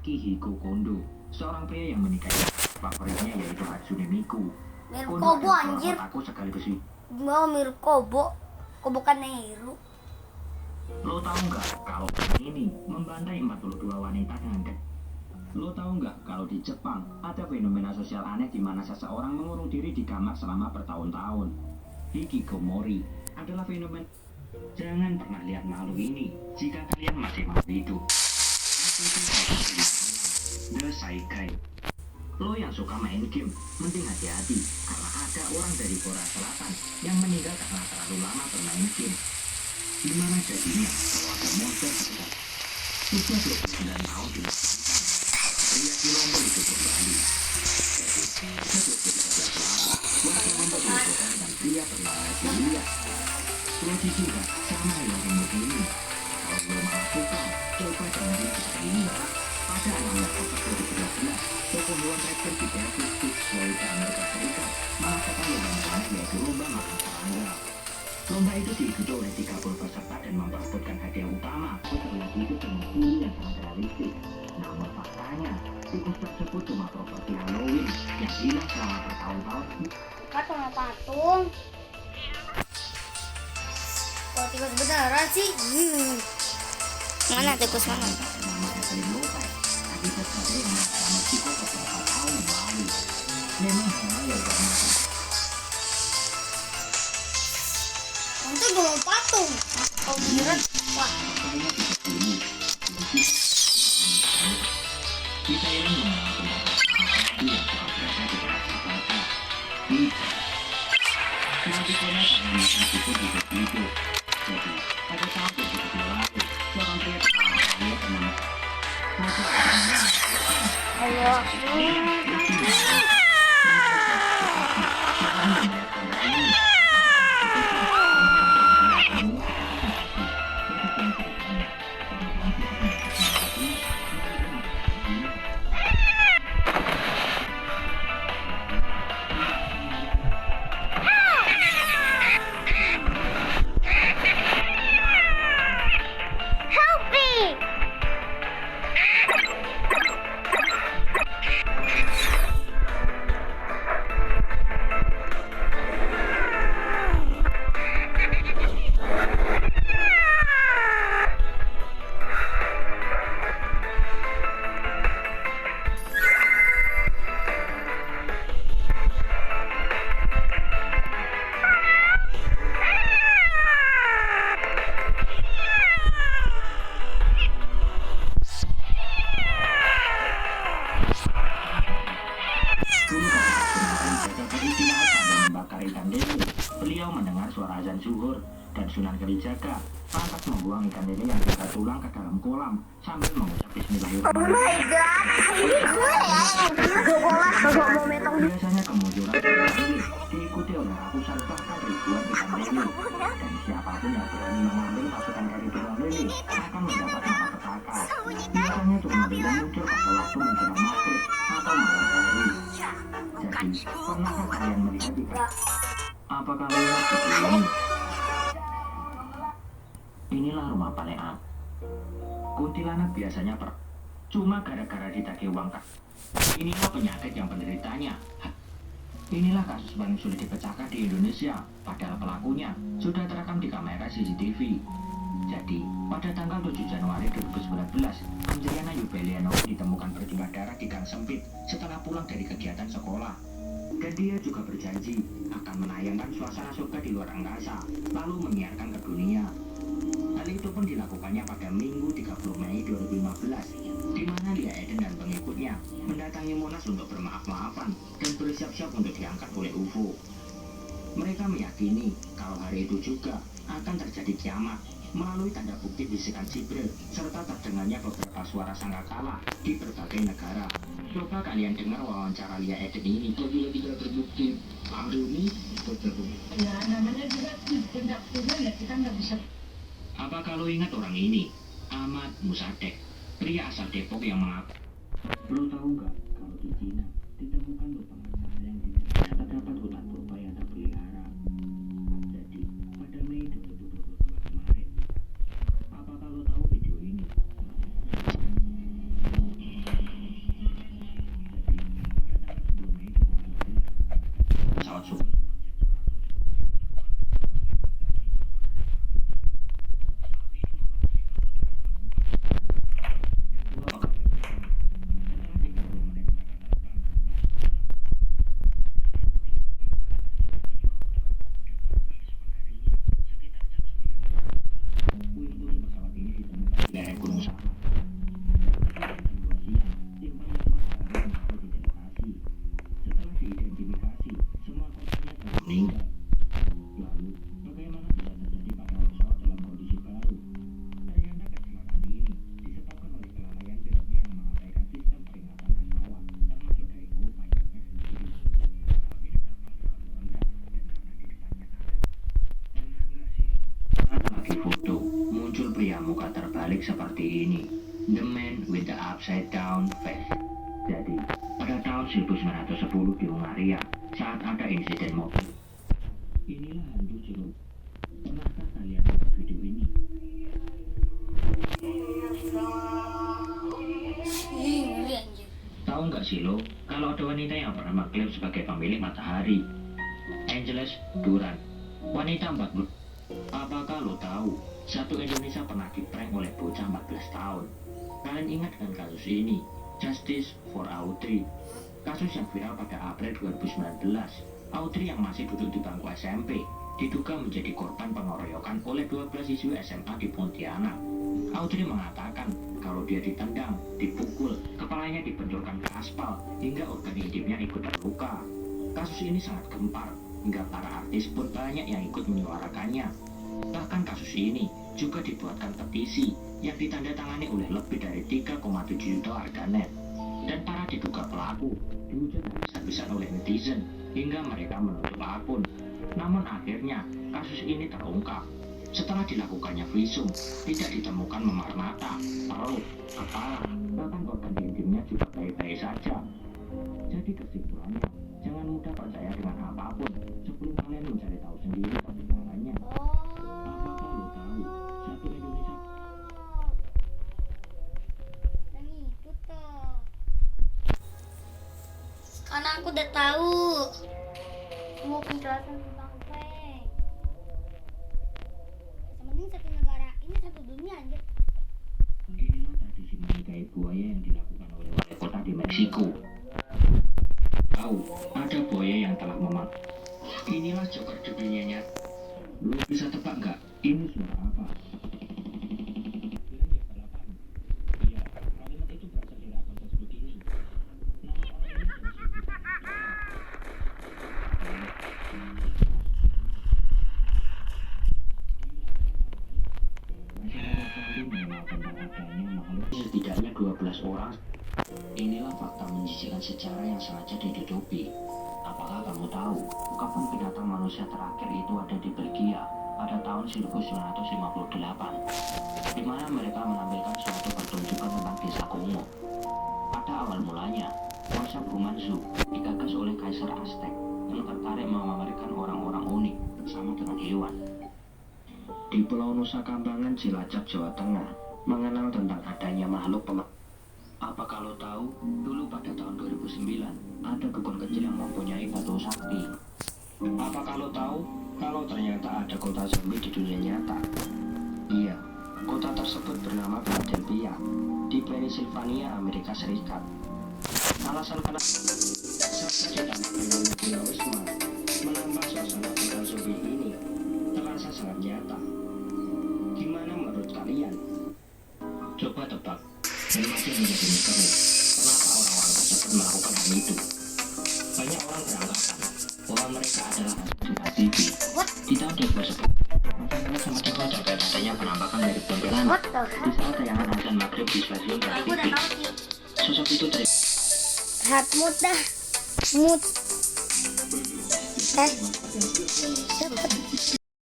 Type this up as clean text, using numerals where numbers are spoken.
Akihiko Kondo, seorang pria yang menikahi favoritnya yaitu Hatsune Miku. Mirip Kondo Kobo adalah anjir. seorang otaku sekaligus. Mau mirip Kobo. Kobo kan Nehru. Lo tahu nggak kalau ini membantai 42 wanita dengan Lo tahu nggak kalau di Jepang ada fenomena sosial aneh di mana seseorang mengurung diri di kamar selama bertahun-tahun. Hikikomori adalah fenomena. Jangan pernah lihat malu ini jika kalian masih mau hidup. The Saikai. Lo yang suka main game, mending hati-hati karena ada orang dari Korea Selatan yang meninggal karena terlalu lama bermain game. Gimana jadinya kalau ada monster besar? Sudah 29 tahun di pria di Lombok itu kembali. Jadi, sejak 2013 lalu, warga Lombok dibodohkan dengan pria bernama Julia. Lo juga sama yang rambut ini. Kalau lo malah suka, coba jangan seperti ini. Pada 16 Oktober 2013, toko hewan reptil di Davis Beach, Florida, Amerika Serikat, mengadakan lomba makanan yaitu lomba makan serangga. Lomba itu diikuti oleh 30 peserta dan memperebutkan hadiah utama. Setelah itu dengan bulu yang sangat realistis. Namun faktanya, tikus tersebut cuma properti Halloween yang hilang selama bertahun-tahun. Patung. Kok tikus beneran sih? Mana tikus mana? Nama Evelyn Lopez, akibat badai yang melanda Meksiko beberapa tahun yang lalu. Memang hal yang bermakna. Nanti gue mau patung. Kau kira wah. Kita ini mengalami yang soal berada di tengah kota. Nanti kena tangan meskipun hidup itu. Jadi, pada tahun 2002 lalu, seorang pria bernama bernama Ayo. Beliau mendengar suara azan zuhur dan Sunan Kalijaga lantas membuang ikan lele yang tiga tulang ke dalam kolam sambil mengucap Bismillahirrahmanirrahim. Biasanya kemunculan ikan lele diikuti oleh ratusan bahkan ribuan ikan lele dan siapapun yang berani mengambil pasukan dari tulang lele akan mendapat malapetaka. Biasanya tulang lele muncul pada waktu menjelang maghrib atau malam hari. Jadi, pernahkah kalian melihat ikan? Apakah melihat ini? Inilah rumah Palea. Kuntilanak biasanya cuma gara-gara ditagih uang kak. Inilah penyakit yang penderitanya. Inilah kasus paling sulit dipecahkan di Indonesia. Padahal pelakunya sudah terekam di kamera CCTV. Jadi, pada tanggal 7 Januari 2019, Anjayana Yubeliano ditemukan bersimbah darah di gang sempit setelah pulang dari kegiatan sekolah. Dan dia juga berjanji akan menayangkan suasana surga di luar angkasa, lalu menyiarkan ke dunia. Hal itu pun dilakukannya pada Minggu 30 Mei 2015, di mana Lia Eden dan pengikutnya mendatangi Monas untuk bermaaf-maafan dan bersiap-siap untuk diangkat oleh UFO. Mereka meyakini kalau hari itu juga akan terjadi kiamat melalui tanda bukti bisikan Jibril serta terdengarnya beberapa suara sangkakala di berbagai negara. Coba kalian dengar wawancara Lia Eden ini. Apabila tidak terbukti hari ini terjadi. Ya namanya juga tindak pidana ya, kita nggak bisa. Apa kalau ingat orang ini? Ahmad Musadek, pria asal Depok yang mengaku. Lo tahu nggak kalau di Cina ditemukan lubang raksasa yang dinilai terdapat hutan purba yang terpelihara. Jadi pada Mei 2022 kemarin, apakah lo tahu video ini? terbalik seperti ini. The Man with the Upside Down Face. Jadi, pada tahun 1910 di Hungaria, saat ada insiden mobil. Inilah hantu jeruk. Pernahkah kalian lihat video ini? Ih, ngeri anjir. Tahu nggak sih lo, kalau ada wanita yang pernah mengklaim sebagai pemilik matahari? Angeles Duran, wanita 40. Apakah lo tahu, satu Indonesia pernah diprank oleh bocah 14 tahun? Kalian ingat kan kasus ini? Justice for Audrey. Kasus yang viral pada April 2019. Audrey yang masih duduk di bangku SMP diduga menjadi korban pengeroyokan oleh 12 siswi SMA di Pontianak. Audrey mengatakan kalau dia ditendang, dipukul, kepalanya dibenturkan ke aspal, hingga organ intimnya ikut terluka. Kasus ini sangat gempar, hingga para artis pun banyak yang ikut menyuarakannya. Bahkan kasus ini juga dibuatkan petisi yang ditandatangani oleh lebih dari 3,7 juta warganet. Dan para diduga pelaku dihujat habis-habisan oleh netizen hingga mereka menutup akun. Namun akhirnya kasus ini terungkap. Setelah dilakukannya visum, tidak ditemukan memar mata, perut, kepala, bahkan organ intimnya juga baik-baik saja. Jadi kesimpulannya, jangan mudah percaya dengan apapun sebelum kalian mencari tahu sendiri pertimbangannya. Apakah lo tahu, satu Indonesia Yang itu toh. Karena aku udah tahu. Mau penjelasan tentang prank. Sebenarnya satu negara, ini satu dunia anjir. Inilah tradisi menikahi buaya yang dilakukan oleh wali kota di Meksiko. Tahu, ada buaya yang telah memak. Inilah joker di dunianya. Lu bisa tebak nggak? Ini suara apa? Iya, kalimat itu berasal dari akun Facebook ini. Nama orang ini setidaknya 12 orang. Inilah fakta menjijikan sejarah yang sengaja ditutupi. Apakah kamu tahu, kapan binatang manusia terakhir itu ada di Belgia pada tahun 1958, di mana mereka menampilkan suatu pertunjukan tentang desa Kongo. Pada awal mulanya, konsep Human Zoo digagas oleh Kaisar Aztec yang tertarik memamerkan orang-orang unik bersama dengan hewan. Di Pulau Nusa Kambangan, Cilacap, Jawa Tengah, mengenal tentang adanya makhluk pemak. Apa kalau tahu, dulu pada tahun 2009, ada dukun kecil yang mempunyai batu sakti. Apa kalau tahu, kalau ternyata ada kota zombie di dunia nyata? Iya, kota tersebut bernama Philadelphia, di Pennsylvania, Amerika Serikat. Alasan kenapa serta ditambah dengan heroisme menambah suasana kota zombie ini terasa sangat nyata. Gimana menurut kalian? Coba tebak, dan makin menjadi misteri. Kenapa orang-orang tersebut melakukan hal itu? Banyak orang beranggapan bahwa mereka adalah hantu TV. Di tahun 2010, masyarakat semakin sadar dan adanya penampakan dari kuntilanak. What the Di heck? saat tayangan azan maghrib di stasiun Aku udah TV, tahu sih. sosok itu Hard mood dah. Mood. Cepet.